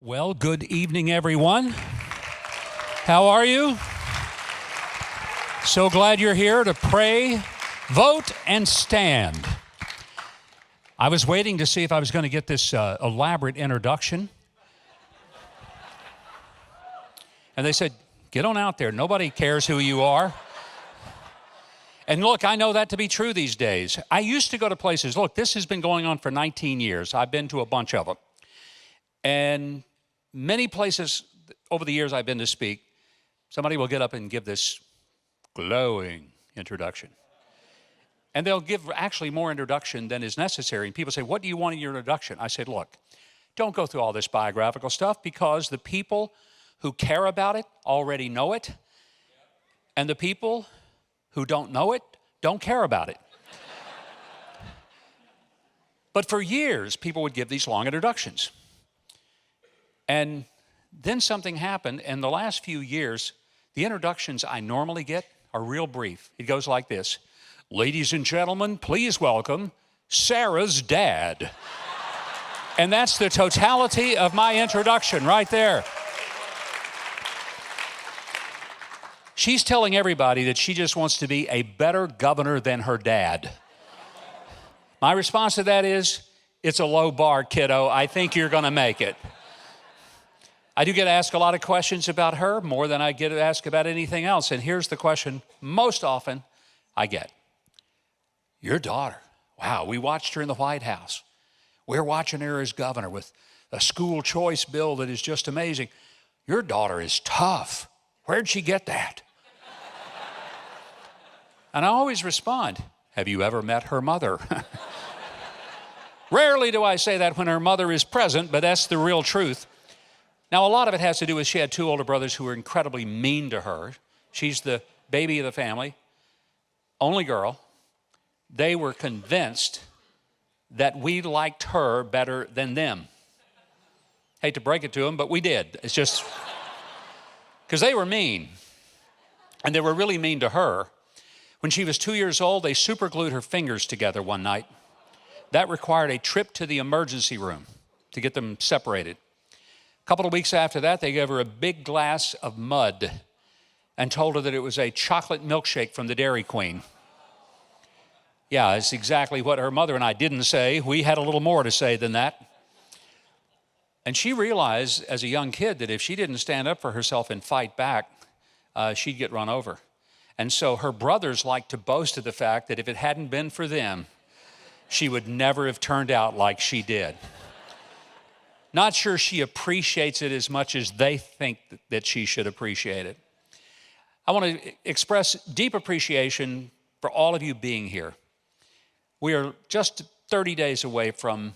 Well, good evening, everyone. How are you? So glad you're here to pray, vote, and stand. I was waiting to see if I was going to get this elaborate introduction. And they said, get on out there. Nobody cares who you are. And look, I know that to be true these days. I used to go to places. Look, this has been going on for 19 years. I've been to a bunch of them. And many places over the years I've been to speak, somebody will get up and give this glowing introduction. And they'll give actually more introduction than is necessary. And people say, what do you want in your introduction? I said, look, don't go through all this biographical stuff because the people who care about it already know it. And the people who don't know it don't care about it. But for years, people would give these long introductions. And then something happened. In the last few years, the introductions I normally get are real brief. It goes like this. Ladies and gentlemen, please welcome Sarah's dad. And that's the totality of my introduction right there. She's telling everybody that she just wants to be a better governor than her dad. My response to that is, it's a low bar, kiddo. I think you're going to make it. I do get asked a lot of questions about her, more than I get asked about anything else. And here's the question most often I get. Your daughter, wow, we watched her in the White House. We're watching her as governor with a school choice bill that is just amazing. Your daughter is tough. Where'd she get that? And I always respond, have you ever met her mother? Rarely do I say that when her mother is present, but that's the real truth. Now, a lot of it has to do with she had two older brothers who were incredibly mean to her. She's the baby of the family, only girl. They were convinced that we liked her better than them. Hate to break it to them, but we did. It's just because they were mean, and they were really mean to her. When she was 2 years old, they superglued her fingers together one night. That required a trip to the emergency room to get them separated. A couple of weeks after that, they gave her a big glass of mud and told her that it was a chocolate milkshake from the Dairy Queen. Yeah, it's exactly what her mother and I didn't say. We had a little more to say than that. And she realized as a young kid that if she didn't stand up for herself and fight back, she'd get run over. And so her brothers liked to boast of the fact that if it hadn't been for them, she would never have turned out like she did. Not sure she appreciates it as much as they think that she should appreciate it. I want to express deep appreciation for all of you being here. We are just 30 days away from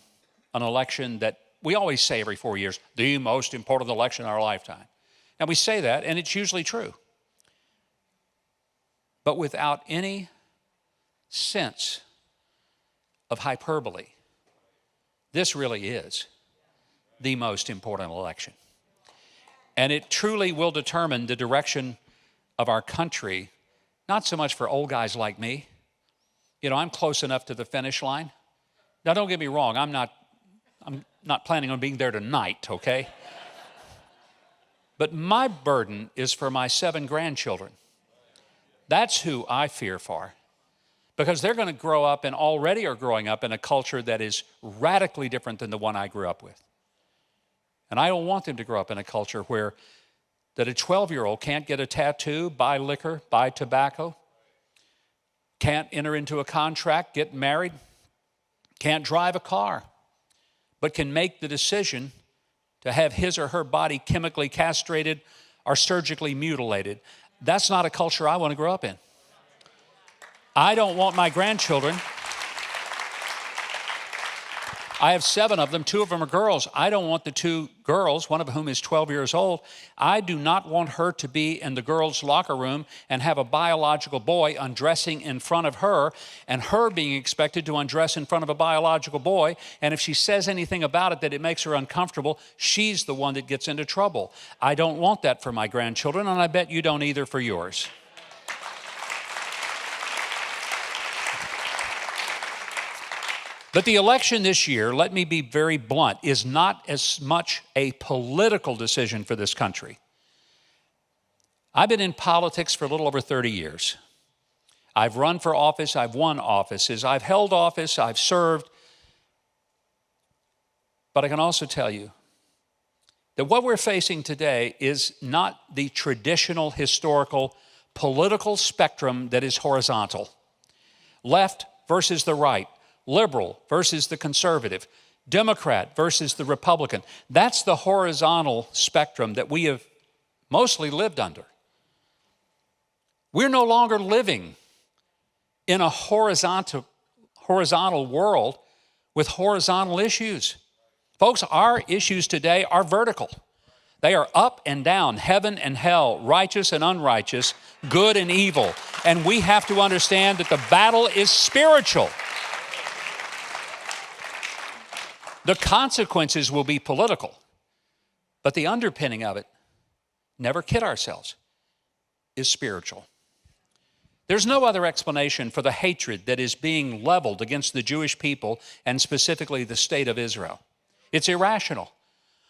an election that we always say every 4 years, the most important election in our lifetime. And we say that, and it's usually true. But without any sense of hyperbole, this really is the most important election. And it truly will determine the direction of our country, not so much for old guys like me. You know, I'm close enough to the finish line. Now, don't get me wrong, I'm not planning on being there tonight, okay? But my burden is for my 7 grandchildren. That's who I fear for, because they're going to grow up and already are growing up in a culture that is radically different than the one I grew up with. And I don't want them to grow up in a culture where that a 12-year-old can't get a tattoo, buy liquor, buy tobacco, can't enter into a contract, get married, can't drive a car, but can make the decision to have his or her body chemically castrated or surgically mutilated. That's not a culture I want to grow up in. I don't want my grandchildren. I have 7 of them. 2 of them are girls. I don't want the 2 girls, one of whom is 12 years old. I do not want her to be in the girls' locker room and have a biological boy undressing in front of her and her being expected to undress in front of a biological boy. And if she says anything about it that it makes her uncomfortable, she's the one that gets into trouble. I don't want that for my grandchildren, and I bet you don't either for yours. But the election this year, let me be very blunt, is not as much a political decision for this country. I've been in politics for a little over 30 years. I've run for office, I've won offices, I've held office, I've served. But I can also tell you that what we're facing today is not the traditional historical political spectrum that is horizontal. Left versus the right, liberal versus the conservative, Democrat versus the Republican. That's the horizontal spectrum that we have mostly lived under. We're no longer living in a horizontal world with horizontal issues. Folks, our issues today are vertical. They are up and down, heaven and hell, righteous and unrighteous, good and evil. And we have to understand that the battle is spiritual. The consequences will be political, but the underpinning of it, never kid ourselves, is spiritual. There's no other explanation for the hatred that is being leveled against the Jewish people and specifically the state of Israel. It's irrational.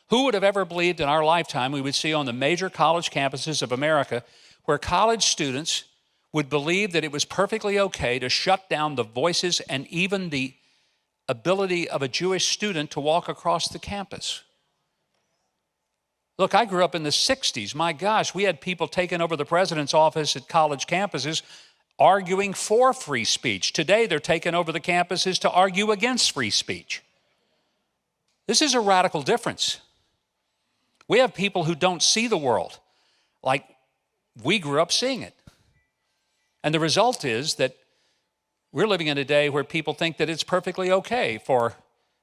Who would have ever believed in our lifetime we would see on the major college campuses of America where college students would believe that it was perfectly okay to shut down the voices and even the ability of a Jewish student to walk across the campus? Look, I grew up in the 60s. My gosh, we had people taking over the president's office at college campuses arguing for free speech. Today, they're taking over the campuses to argue against free speech. This is a radical difference. We have people who don't see the world like we grew up seeing it. And the result is that we're living in a day where people think that it's perfectly okay for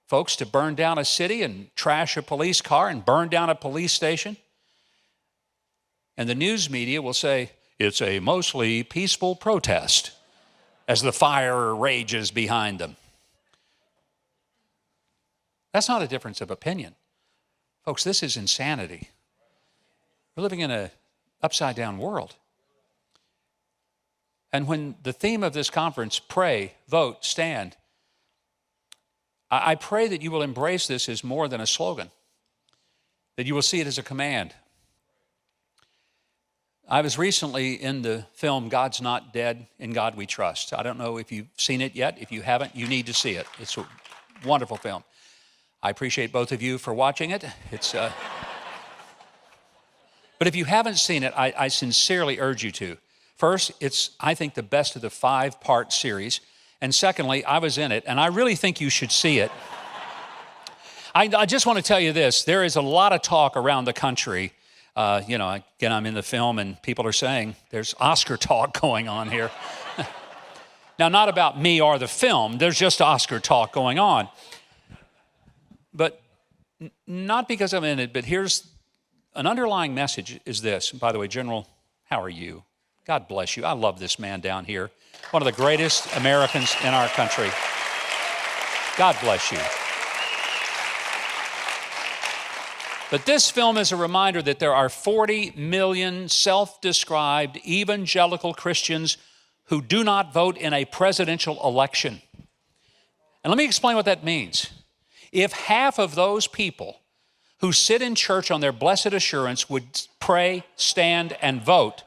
folks to burn down a city and trash a police car and burn down a police station. And the news media will say, it's a mostly peaceful protest as the fire rages behind them. That's not a difference of opinion. Folks, this is insanity. We're living in an upside-down world. And when the theme of this conference, pray, vote, stand, I pray that you will embrace this as more than a slogan, that you will see it as a command. I was recently in the film God's Not Dead, In God We Trust. I don't know if you've seen it yet. If you haven't, you need to see it. It's a wonderful film. I appreciate both of you for watching it. But if you haven't seen it, I sincerely urge you to. First, it's, I think, the best of the 5-part series. And secondly, I was in it, and I really think you should see it. I just want to tell you this. There is a lot of talk around the country. Again, I'm in the film, and people are saying there's Oscar talk going on here. Now, not about me or the film. There's just Oscar talk going on. But not because I'm in it, but here's an underlying message is this. By the way, General, how are you? God bless you. I love this man down here. One of the greatest Americans in our country. God bless you. But this film is a reminder that there are 40 million self-described evangelical Christians who do not vote in a presidential election. And let me explain what that means. If half of those people who sit in church on their blessed assurance would pray, stand, and vote,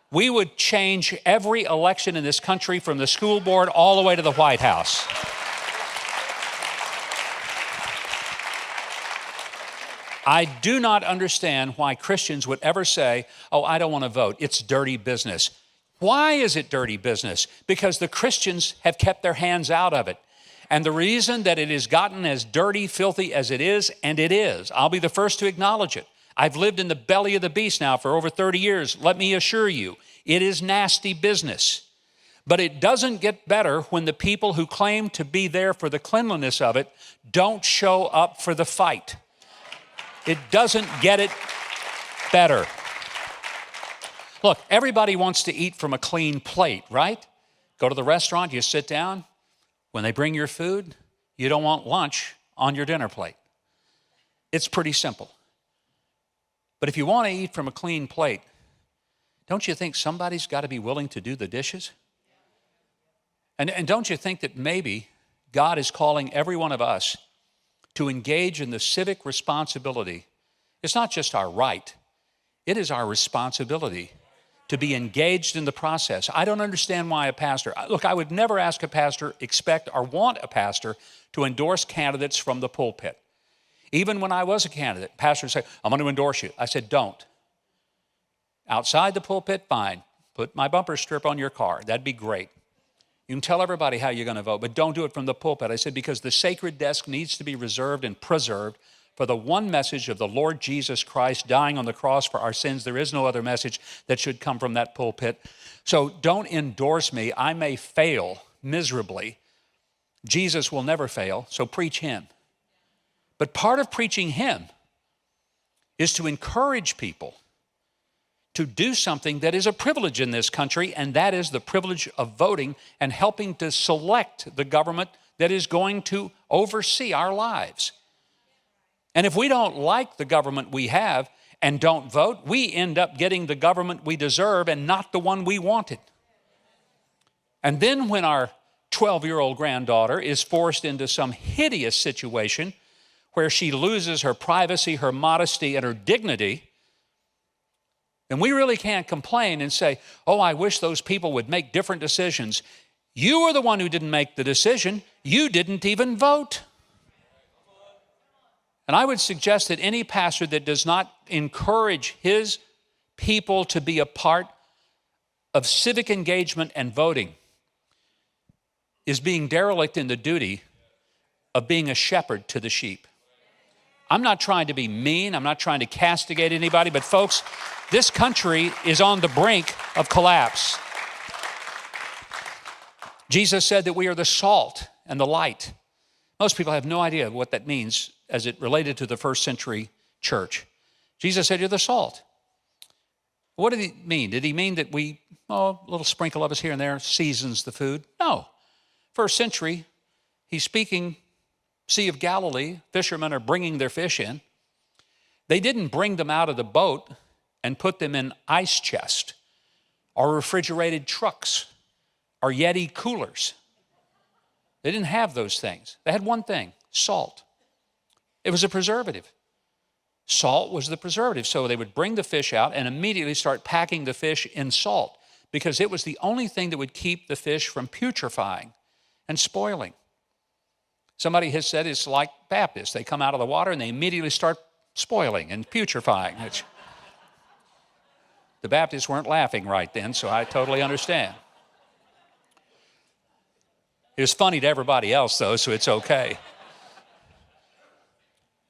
we would change every election in this country from the school board all the way to the White House. I do not understand why Christians would ever say, oh, I don't want to vote. It's dirty business. Why is it dirty business? Because the Christians have kept their hands out of it. And the reason that it has gotten as dirty, filthy as it is, and it is, I'll be the first to acknowledge it. I've lived in the belly of the beast now for over 30 years. Let me assure you, it is nasty business. But it doesn't get better when the people who claim to be there for the cleanliness of it don't show up for the fight. It doesn't get it better. Look, everybody wants to eat from a clean plate, right? Go to the restaurant, you sit down. When they bring your food, you don't want lunch on your dinner plate. It's pretty simple. But if you want to eat from a clean plate, don't you think somebody's got to be willing to do the dishes? And don't you think that maybe God is calling every one of us to engage in the civic responsibility. It's not just our right, it is our responsibility to be engaged in the process. I don't understand why a pastor, look, I would never ask a pastor, expect or want a pastor to endorse candidates from the pulpit. Even when I was a candidate, pastors say, I'm going to endorse you. I said, don't. Outside the pulpit, fine. Put my bumper strip on your car. That'd be great. You can tell everybody how you're going to vote, but don't do it from the pulpit. I said, because the sacred desk needs to be reserved and preserved for the one message of the Lord Jesus Christ dying on the cross for our sins. There is no other message that should come from that pulpit. So don't endorse me. I may fail miserably. Jesus will never fail, so preach him. But part of preaching him is to encourage people to do something that is a privilege in this country, and that is the privilege of voting and helping to select the government that is going to oversee our lives. And if we don't like the government we have and don't vote, we end up getting the government we deserve and not the one we wanted. And then when our 12-year-old granddaughter is forced into some hideous situation where she loses her privacy, her modesty, and her dignity, and we really can't complain and say, oh, I wish those people would make different decisions. You were the one who didn't make the decision. You didn't even vote. And I would suggest that any pastor that does not encourage his people to be a part of civic engagement and voting is being derelict in the duty of being a shepherd to the sheep. I'm not trying to be mean. I'm not trying to castigate anybody. But folks, this country is on the brink of collapse. Jesus said that we are the salt and the light. Most people have no idea what that means as it related to the first century church. Jesus said, you're the salt. What did he mean? Did he mean that a little sprinkle of us here and there seasons the food? No. First century, he's speaking Sea of Galilee, fishermen are bringing their fish in. They didn't bring them out of the boat and put them in ice chest or refrigerated trucks or Yeti coolers. They didn't have those things. They had one thing, salt. It was a preservative. Salt was the preservative. So they would bring the fish out and immediately start packing the fish in salt because it was the only thing that would keep the fish from putrefying and spoiling. Somebody has said it's like Baptists. They come out of the water and they immediately start spoiling and putrefying. The Baptists weren't laughing right then, so I totally understand. It was funny to everybody else, though, so it's okay.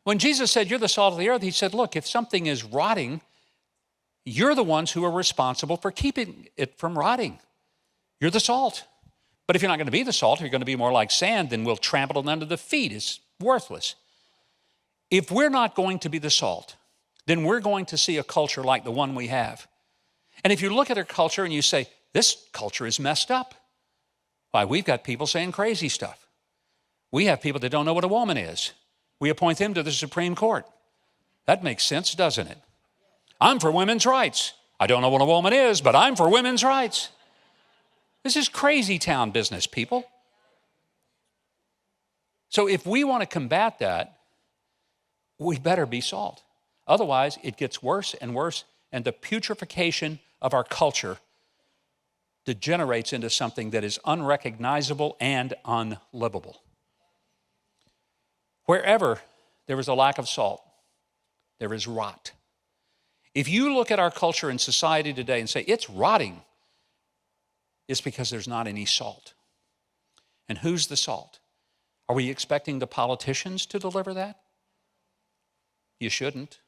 When Jesus said, you're the salt of the earth, he said, look, if something is rotting, you're the ones who are responsible for keeping it from rotting. You're the salt. But if you're not going to be the salt, you're going to be more like sand, then we'll trample it under the feet. It's worthless. If we're not going to be the salt, then we're going to see a culture like the one we have. And if you look at our culture and you say, this culture is messed up, why, we've got people saying crazy stuff. We have people that don't know what a woman is. We appoint them to the Supreme Court. That makes sense, doesn't it? I'm for women's rights. I don't know what a woman is, but I'm for women's rights. This is crazy town business, people. So if we want to combat that, we better be salt. Otherwise, it gets worse and worse, and the putrefaction of our culture degenerates into something that is unrecognizable and unlivable. Wherever there is a lack of salt, there is rot. If you look at our culture and society today and say, it's rotting, it's because there's not any salt. And who's the salt? Are we expecting the politicians to deliver that? You shouldn't.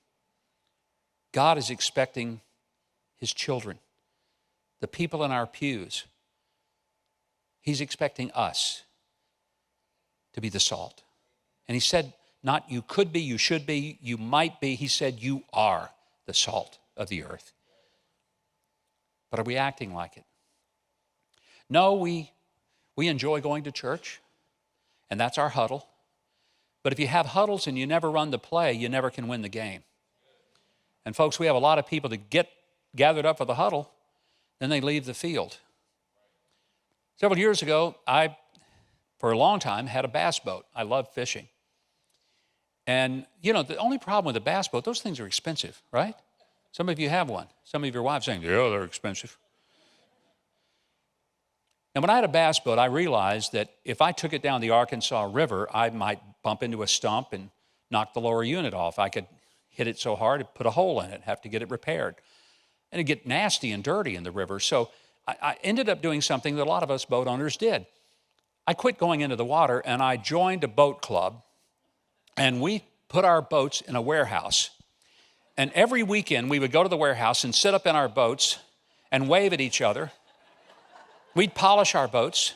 God is expecting his children, the people in our pews. He's expecting us to be the salt. And he said, not you could be, you should be, you might be. He said, you are the salt of the earth. But are we acting like it? No, we enjoy going to church, and that's our huddle. But if you have huddles and you never run the play, you never can win the game. And folks, we have a lot of people that get gathered up for the huddle, then they leave the field. Several years ago, for a long time, had a bass boat. I love fishing. And, the only problem with a bass boat, those things are expensive, right? Some of you have one. Some of your wives saying, yeah, they're expensive. And when I had a bass boat, I realized that if I took it down the Arkansas River, I might bump into a stump and knock the lower unit off. I could hit it so hard, it'd put a hole in it, have to get it repaired. And it'd get nasty and dirty in the river. So I ended up doing something that a lot of us boat owners did. I quit going into the water, and I joined a boat club, and we put our boats in a warehouse. And every weekend, we would go to the warehouse and sit up in our boats and wave at each other. We'd polish our boats.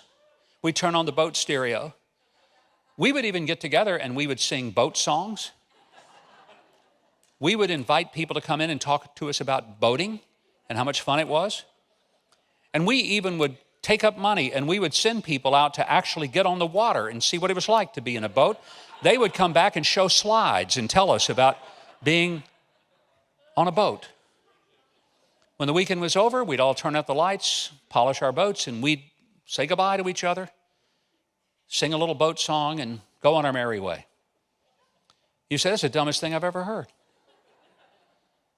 We'd turn on the boat stereo. We would even get together and we would sing boat songs. We would invite people to come in and talk to us about boating and how much fun it was. And we even would take up money and we would send people out to actually get on the water and see what it was like to be in a boat. They would come back and show slides and tell us about being on a boat. When the weekend was over, we'd all turn out the lights, polish our boats, and we'd say goodbye to each other, sing a little boat song, and go on our merry way. You say, that's the dumbest thing I've ever heard.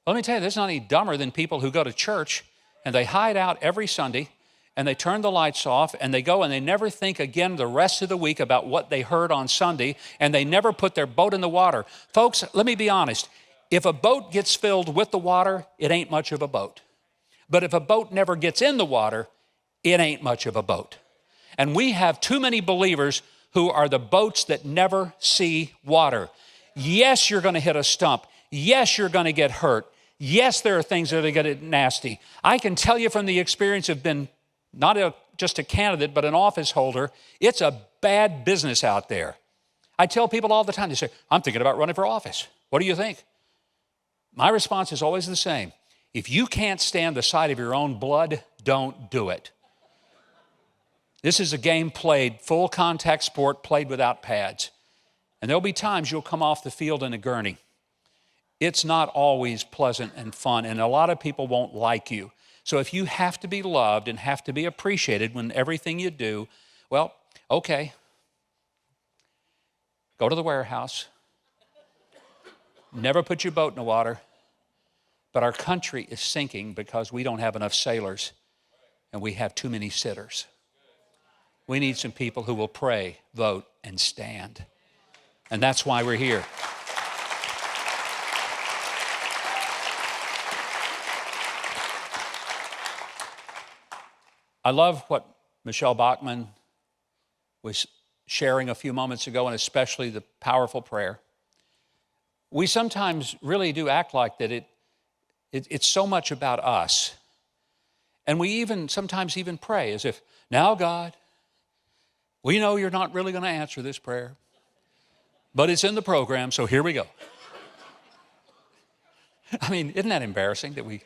Let me tell you, this is not any dumber than people who go to church and they hide out every Sunday and they turn the lights off and they go and they never think again the rest of the week about what they heard on Sunday, and they never put their boat in the water. Folks, let me be honest. If a boat gets filled with the water, it ain't much of a boat. But if a boat never gets in the water, it ain't much of a boat. And we have too many believers who are the boats that never see water. Yes, you're going to hit a stump. Yes, you're going to get hurt. Yes, there are things that are going to get nasty. I can tell you from the experience of being not just a candidate, but an office holder, it's a bad business out there. I tell people all the time, they say, I'm thinking about running for office. What do you think? My response is always the same. If you can't stand the sight of your own blood, don't do it. This is a game played, full contact sport played without pads. And there'll be times you'll come off the field in a gurney. It's not always pleasant and fun, and a lot of people won't like you. So if you have to be loved and have to be appreciated when everything you do, well, okay. Go to the warehouse. Never put your boat in the water. But our country is sinking because we don't have enough sailors and we have too many sitters. We need some people who will pray, vote, and stand. And that's why we're here. I love what Michelle Bachmann was sharing a few moments ago, and especially the powerful prayer. We sometimes really do act like that it's so much about us. And we sometimes even pray as if, now God, we know you're not really going to answer this prayer, but it's in the program, so here we go. I mean, isn't that embarrassing that I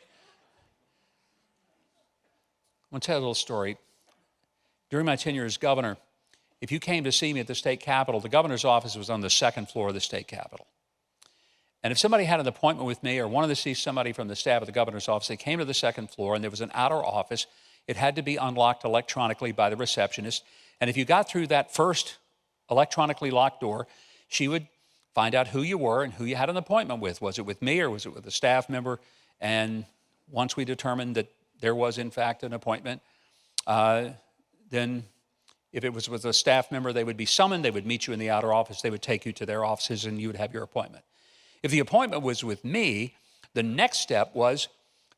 want to tell you a little story. During my tenure as governor, if you came to see me at the state capitol, the governor's office was on the second floor of the state capitol. And if somebody had an appointment with me or wanted to see somebody from the staff of the governor's office, they came to the second floor and there was an outer office. It had to be unlocked electronically by the receptionist. And if you got through that first electronically locked door, she would find out who you were and who you had an appointment with. Was it with me or was it with a staff member? And once we determined that there was, in fact, an appointment, then if it was with a staff member, they would be summoned. They would meet you in the outer office. They would take you to their offices and you would have your appointment. If the appointment was with me, the next step was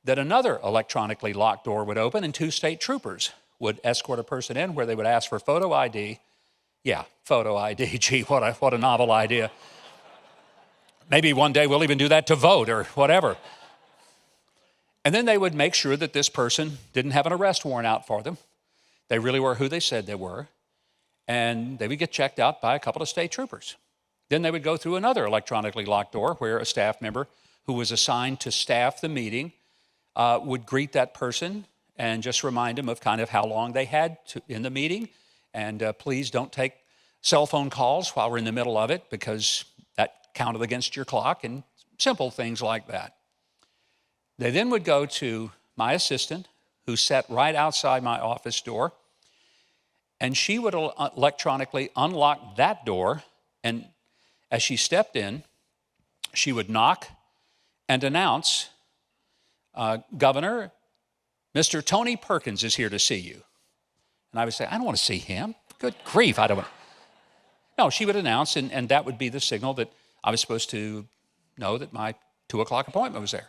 that another electronically locked door would open and 2 state troopers would escort a person in where they would ask for photo ID. Yeah, photo ID. Gee, what a novel idea. Maybe one day we'll even do that to vote or whatever. And then they would make sure that this person didn't have an arrest warrant out for them. They really were who they said they were. And they would get checked out by a couple of state troopers. Then they would go through another electronically locked door where a staff member who was assigned to staff the meeting would greet that person and just remind them of kind of how long they had in the meeting. And please don't take cell phone calls while we're in the middle of it because that counted against your clock and simple things like that. They then would go to my assistant who sat right outside my office door. And she would electronically unlock that door, and as she stepped in, she would knock and announce, Governor, Mr. Tony Perkins is here to see you. And I would say, I don't want to see him. Good grief, I don't want. No, she would announce, and that would be the signal that I was supposed to know that my 2 o'clock appointment was there.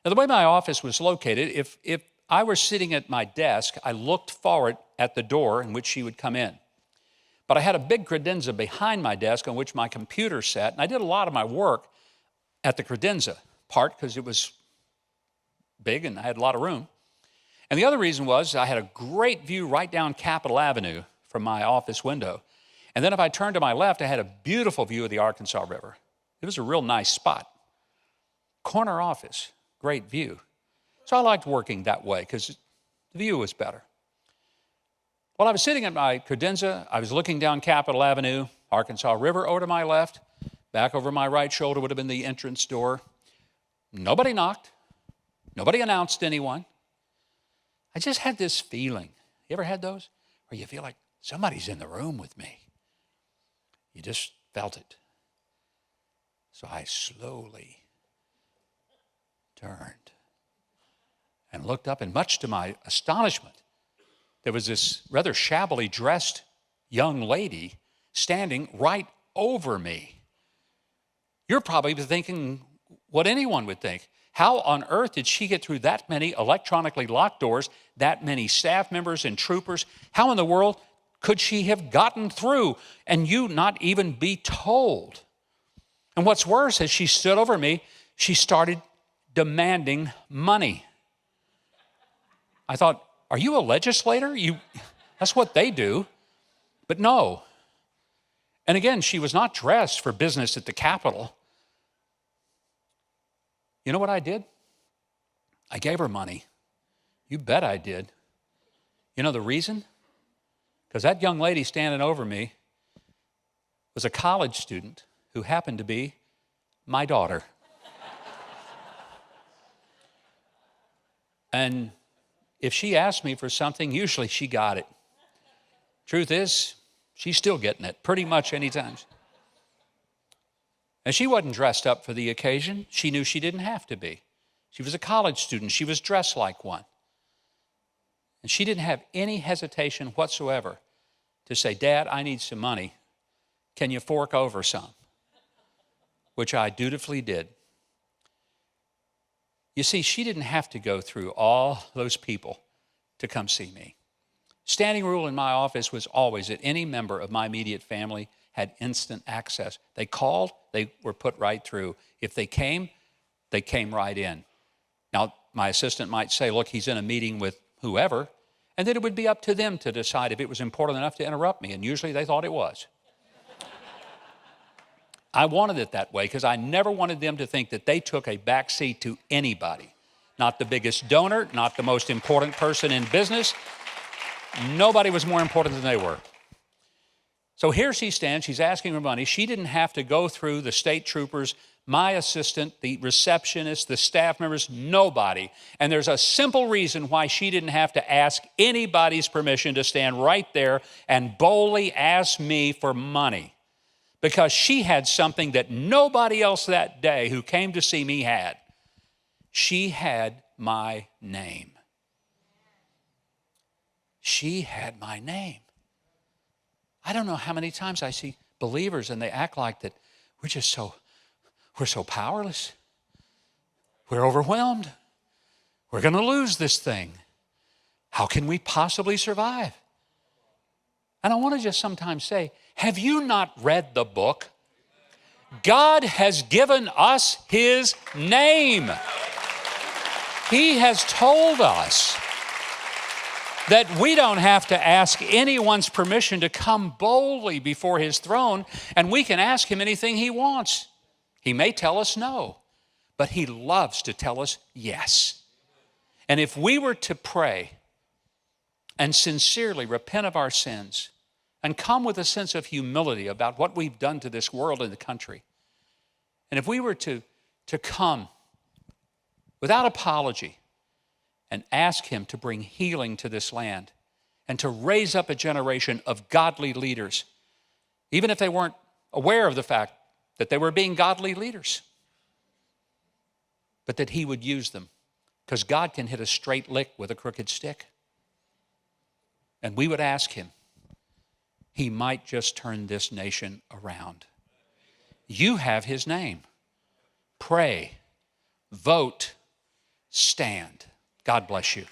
Now, the way my office was located, if I were sitting at my desk, I looked forward at the door in which she would come in. But I had a big credenza behind my desk on which my computer sat, and I did a lot of my work at the credenza, part because it was big and I had a lot of room. And the other reason was I had a great view right down Capitol Avenue from my office window. And then if I turned to my left, I had a beautiful view of the Arkansas River. It was a real nice spot. Corner office, great view. So I liked working that way because the view was better. While I was sitting at my credenza, I was looking down Capitol Avenue, Arkansas River over to my left. Back over my right shoulder would have been the entrance door. Nobody knocked. Nobody announced anyone. I just had this feeling. You ever had those? Where you feel like somebody's in the room with me. You just felt it. So I slowly turned and looked up, and much to my astonishment, there was this rather shabbily dressed young lady standing right over me. You're probably thinking what anyone would think. How on earth did she get through that many electronically locked doors, that many staff members and troopers? How in the world could she have gotten through and you not even be told? And what's worse, as she stood over me, she started demanding money. I thought, are you a legislator? That's what they do. But no. And again, she was not dressed for business at the Capitol. You know what I did? I gave her money. You bet I did. You know the reason? Because that young lady standing over me was a college student who happened to be my daughter. And if she asked me for something, usually she got it. Truth is, she's still getting it pretty much anytime. And she wasn't dressed up for the occasion. She knew she didn't have to be. She was a college student. She was dressed like one. And she didn't have any hesitation whatsoever to say, Dad, I need some money. Can you fork over some? Which I dutifully did. You see, she didn't have to go through all those people to come see me. Standing rule in my office was always that any member of my immediate family had instant access. They called, they were put right through. If they came right in. Now, my assistant might say, look, he's in a meeting with whoever, and then it would be up to them to decide if it was important enough to interrupt me, and usually they thought it was. I wanted it that way because I never wanted them to think that they took a back seat to anybody. Not the biggest donor, not the most important person in business. Nobody was more important than they were. So here she stands, she's asking for money. She didn't have to go through the state troopers, my assistant, the receptionist, the staff members, nobody. And there's a simple reason why she didn't have to ask anybody's permission to stand right there and boldly ask me for money. Because she had something that nobody else that day who came to see me had. She had my name. She had my name. I don't know how many times I see believers and they act like that we're so powerless. We're overwhelmed. We're going to lose this thing. How can we possibly survive? And I want to just sometimes say, have you not read the book? God has given us his name. He has told us that we don't have to ask anyone's permission to come boldly before his throne, and we can ask him anything he wants. He may tell us no, but he loves to tell us yes. And if we were to pray and sincerely repent of our sins and come with a sense of humility about what we've done to this world and the country, and if we were to come without apology and ask him to bring healing to this land and to raise up a generation of godly leaders, even if they weren't aware of the fact that they were being godly leaders, but that he would use them, because God can hit a straight lick with a crooked stick. And we would ask him, he might just turn this nation around. You have his name. Pray, vote, stand. God bless you.